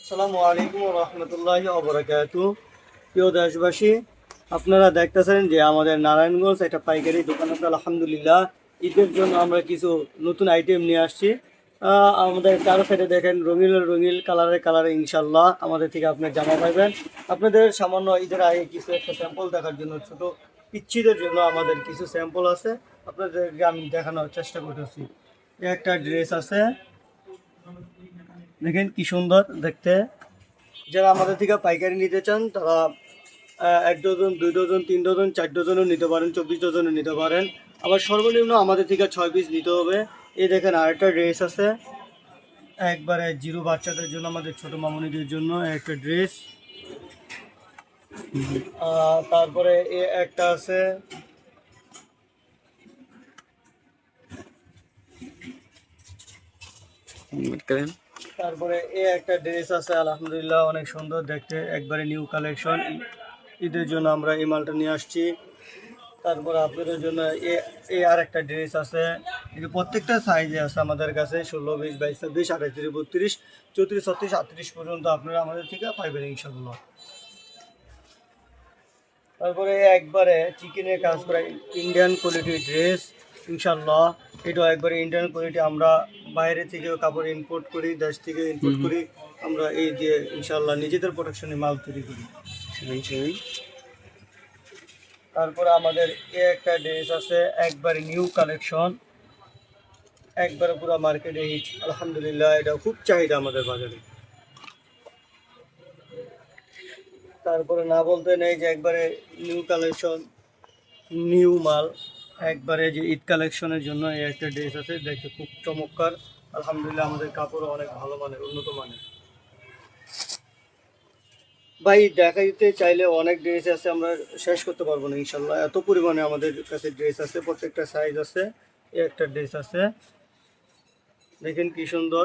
আসসালামু আলাইকুম ওয়া রাহমাতুল্লাহি ওয়া বারাকাতুহু। প্রিয় দেশবাসী, আপনারা দেখতেছেন যে আমাদের নারায়ণগঞ্জ একটা পাইকারি দোকান আছে। আলহামদুলিল্লাহ, ঈদের জন্য আমরা কিছু নতুন আইটেম নিয়ে আসছি। আমাদের চারো সাইডে দেখেন রঙিন রঙিন কালারে ইনশাল্লাহ আমাদের থেকে আপনার জামা পাইবেন। আপনাদের সামান্য ঈদের আগে কিছু একটা স্যাম্পল দেখার জন্য, ছোট পিচ্ছিদের জন্য আমাদের কিছু স্যাম্পল আছে, আপনাদেরকে আমি দেখানোর চেষ্টা করতেছি। একটা ড্রেস আছে, দেখেন কি সুন্দর দেখতে। যারা আমাদের থেকে পাইকারি নিতে চান তারা 1 ডজন, 2 ডজন, 3 ডজন, 4 ডজনও নিতে পারেন, 24 ডজনও নিতে পারেন। আবার সর্বনিম্ন আমাদের থেকে 6 পিস নিতে হবে। এই দেখেন আরেকটা ড্রেস আছে, একবারে জিরো বাচ্চাদের জন্য, আমাদের ছোট মামুনিদের জন্য একটা ড্রেস। তারপরে এ একটা আছে, তারপরে এ একটা ড্রেস আছে। আলহামদুলিল্লাহ অনেক সুন্দর দেখতে, একবারে নিউ কালেকশন। ঈদের জন্য আমরা এই মালটা নিয়ে আসছি। তারপরে আপনাদের জন্য এ এ আর একটা ড্রেস আছে। এটা প্রত্যেকটা সাইজে আছে আমাদের কাছে, 16, 20, 22, 26, 28, 32, 34, 36, 38 পর্যন্ত আপনারা আমাদের থেকে পাইবেন ইনশাল্লাহ। তারপরে একবারে চিকেনের কাজ করা ইন্ডিয়ান কোয়ালিটির ড্রেস ইনশাল্লাহ। এটাও একবারে ইন্ডিয়ান কোয়ালিটি। আমরা বাইরে থেকেও কাপড় ইম্পোর্ট করি, দেশ থেকে ইম্পোর্ট করি। আমরা এই দিয়ে ইনশাল্লাহ নিজেদের প্রোডাকশনে মাল তৈরি করি। তারপরে আমাদের এ একটা ড্রেস আছে, একবারে নিউ কালেকশন, একবারে পুরো মার্কেটে হিট। আলহামদুলিল্লাহ, এটা খুব চাহিদা আমাদের বাজারে। তারপরে না বলতে নেই যে একবারে নিউ কালেকশন, নিউ মাল, একবারে যে ঈদ কালেকশনের জন্য এই একটা ড্রেস আছে, দেখতে খুব চমৎকার। আলহামদুলিল্লাহ, আমাদের কাপড়ও অনেক ভালো মানের, উন্নত মানের। ভাই দেখাইতে চাইলে অনেক ড্রেস আছে, আমরা শেষ করতে পারবো না ইনশাল্লাহ, এত পরিমাণে আমাদের কাছে ড্রেস আছে, প্রত্যেকটা সাইজ আছে। এই একটা ড্রেস আছে, দেখেন কি সুন্দর।